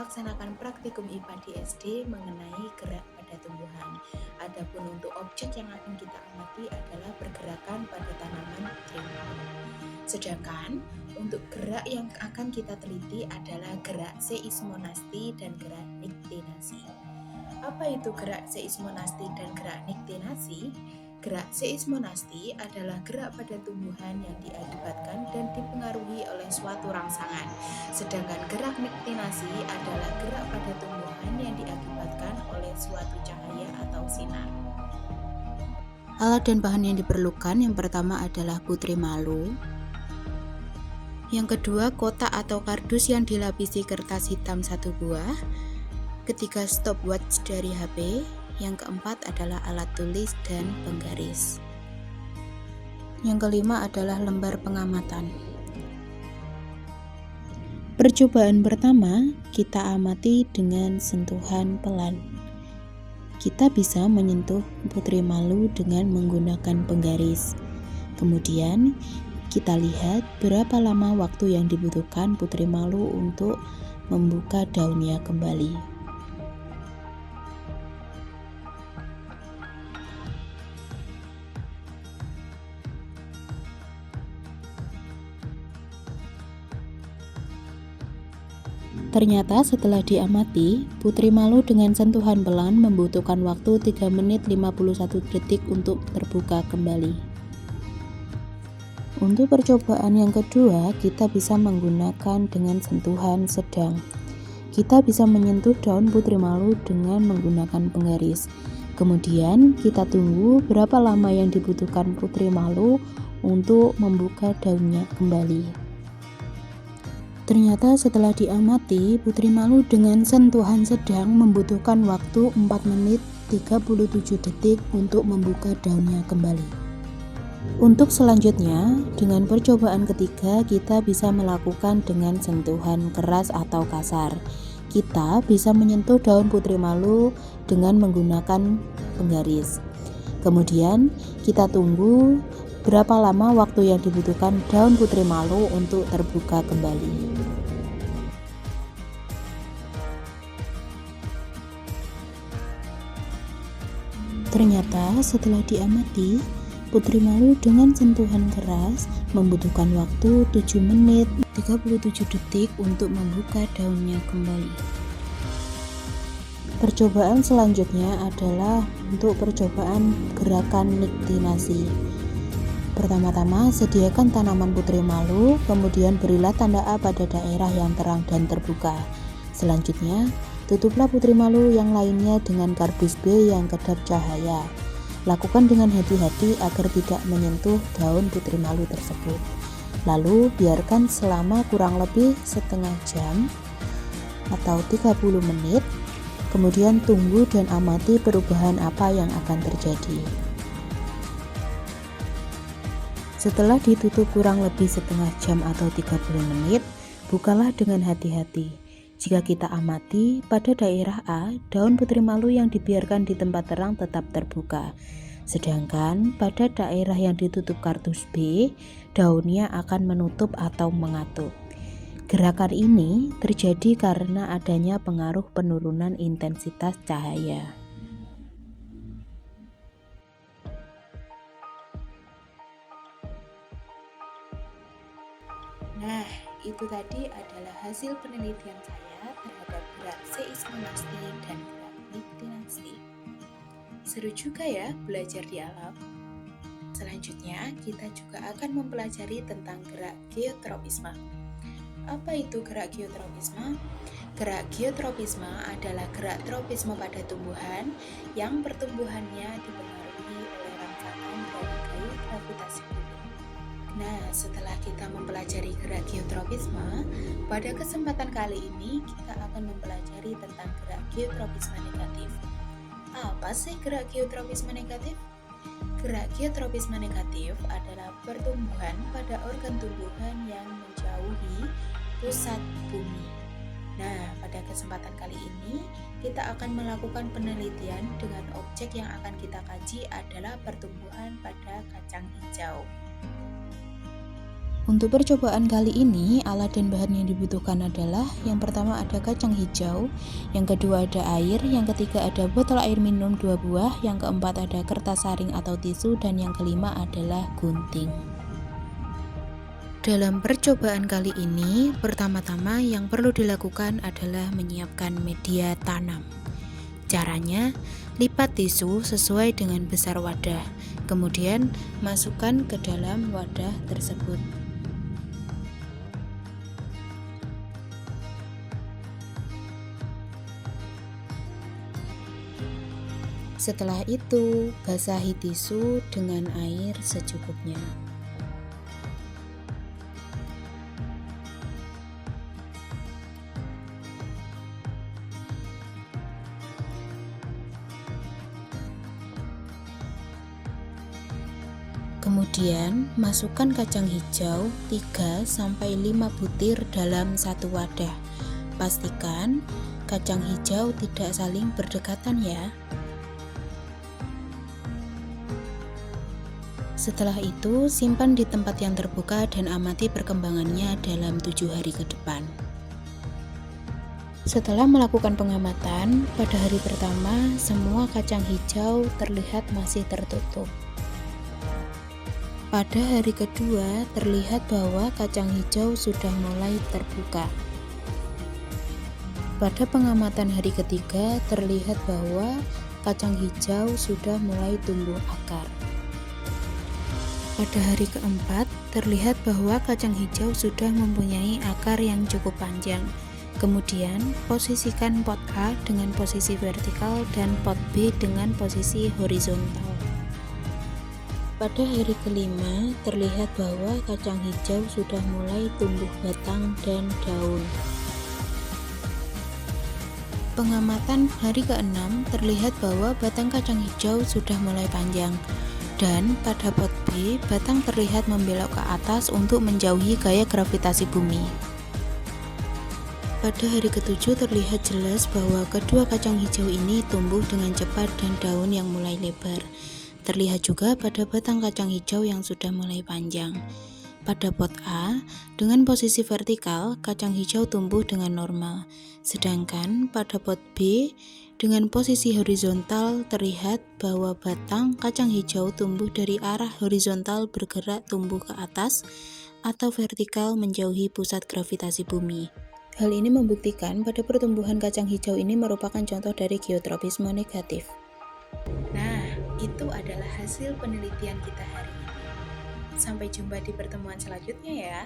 melaksanakan praktikum IPA di SD mengenai gerak pada tumbuhan. Adapun untuk objek yang akan kita amati adalah pergerakan pada tanaman putri-malu. Sedangkan untuk gerak yang akan kita teliti adalah gerak seismonasti dan gerak niktinasi. Apa itu gerak seismonasti dan gerak niktinasi? Gerak seismonasti adalah gerak pada tumbuhan yang diakibatkan dan dipengaruhi oleh suatu rangsangan. Sedangkan gerak niktinasi adalah gerak pada tumbuhan yang diakibatkan oleh suatu cahaya atau sinar. Alat dan bahan yang diperlukan yang pertama adalah putri malu. Yang kedua, kotak atau kardus yang dilapisi kertas hitam 1 buah. Ketiga, stopwatch dari HP. Yang keempat adalah alat tulis dan penggaris. Yang kelima adalah lembar pengamatan. Percobaan pertama, kita amati dengan sentuhan pelan. Kita bisa menyentuh putri malu dengan menggunakan penggaris. Kemudian, kita lihat berapa lama waktu yang dibutuhkan putri malu untuk membuka daunnya kembali. Ternyata setelah diamati, putri malu dengan sentuhan pelan membutuhkan waktu 3 menit 51 detik untuk terbuka kembali. Untuk percobaan yang kedua, kita bisa menggunakan dengan sentuhan sedang. Kita bisa menyentuh daun putri malu dengan menggunakan penggaris. Kemudian kita tunggu berapa lama yang dibutuhkan putri malu untuk membuka daunnya kembali. Ternyata setelah diamati, putri malu dengan sentuhan sedang membutuhkan waktu 4 menit 37 detik untuk membuka daunnya kembali. Untuk selanjutnya, dengan percobaan ketiga, kita bisa melakukan dengan sentuhan keras atau kasar. Kita bisa menyentuh daun putri malu dengan menggunakan penggaris. Kemudian, kita tunggu berapa lama waktu yang dibutuhkan daun putri malu untuk terbuka kembali. Ternyata setelah diamati, putri malu dengan sentuhan keras membutuhkan waktu 7 menit 37 detik untuk membuka daunnya kembali. Percobaan selanjutnya adalah untuk percobaan gerakan niktinasi. Pertama-tama, sediakan tanaman putri malu, kemudian berilah tanda A pada daerah yang terang dan terbuka. Selanjutnya, tutuplah putri malu yang lainnya dengan kardus B yang kedap cahaya. Lakukan dengan hati-hati agar tidak menyentuh daun putri malu tersebut. Lalu, biarkan selama kurang lebih setengah jam atau 30 menit, kemudian tunggu dan amati perubahan apa yang akan terjadi. Setelah ditutup kurang lebih setengah jam atau 30 menit, bukalah dengan hati-hati. Jika kita amati, pada daerah A, daun putri malu yang dibiarkan di tempat terang tetap terbuka. Sedangkan pada daerah yang ditutup kardus B, daunnya akan menutup atau mengatup. Gerakan ini terjadi karena adanya pengaruh penurunan intensitas cahaya. Nah, itu tadi adalah hasil penelitian saya terhadap gerak seismonasti dan gerak niktinasi. Seru juga ya belajar di alam. Selanjutnya, kita juga akan mempelajari tentang gerak geotropisme. Apa itu gerak geotropisme? Gerak geotropisme adalah gerak tropisme pada tumbuhan yang pertumbuhannya dipengaruhi oleh rangsangan dari gaya gravitasi bumi. Nah, setelah kita mempelajari gerak geotropisme, pada kesempatan kali ini kita akan mempelajari tentang gerak geotropisme negatif. Apa sih gerak geotropisme negatif? Gerak geotropisme negatif adalah pertumbuhan pada organ tumbuhan yang menjauhi pusat bumi. Nah, pada kesempatan kali ini kita akan melakukan penelitian dengan objek yang akan kita kaji adalah pertumbuhan pada kacang hijau. Untuk percobaan kali ini, alat dan bahan yang dibutuhkan adalah yang pertama ada kacang hijau, yang kedua ada air, yang ketiga ada botol air minum 2 buah, yang keempat ada kertas saring atau tisu, dan yang kelima adalah gunting. Dalam percobaan kali ini, pertama-tama yang perlu dilakukan adalah menyiapkan media tanam. Caranya, lipat tisu sesuai dengan besar wadah, kemudian masukkan ke dalam wadah tersebut. Setelah itu, basahi tisu dengan air secukupnya. Kemudian, masukkan kacang hijau 3-5 butir dalam satu wadah. Pastikan kacang hijau tidak saling berdekatan ya. Setelah itu, simpan di tempat yang terbuka dan amati perkembangannya dalam 7 hari ke depan. Setelah melakukan pengamatan, pada hari pertama, semua kacang hijau terlihat masih tertutup. Pada hari kedua, terlihat bahwa kacang hijau sudah mulai terbuka. Pada pengamatan hari ketiga, terlihat bahwa kacang hijau sudah mulai tumbuh akar. Pada hari keempat, terlihat bahwa kacang hijau sudah mempunyai akar yang cukup panjang. Kemudian, posisikan pot A dengan posisi vertikal dan pot B dengan posisi horizontal. Pada hari kelima, terlihat bahwa kacang hijau sudah mulai tumbuh batang dan daun. Pengamatan hari ke-6 terlihat bahwa batang kacang hijau sudah mulai panjang, dan pada pot B, batang terlihat membelok ke atas untuk menjauhi gaya gravitasi bumi. Pada hari ke-7 terlihat jelas bahwa kedua kacang hijau ini tumbuh dengan cepat dan daun yang mulai lebar. Terlihat juga pada batang kacang hijau yang sudah mulai panjang. Pada pot A, dengan posisi vertikal, kacang hijau tumbuh dengan normal. Sedangkan pada pot B, dengan posisi horizontal, terlihat bahwa batang kacang hijau tumbuh dari arah horizontal bergerak tumbuh ke atas atau vertikal menjauhi pusat gravitasi bumi. Hal ini membuktikan pada pertumbuhan kacang hijau ini merupakan contoh dari geotropisme negatif. Nah, itu adalah hasil penelitian kita hari ini. Sampai jumpa di pertemuan selanjutnya ya.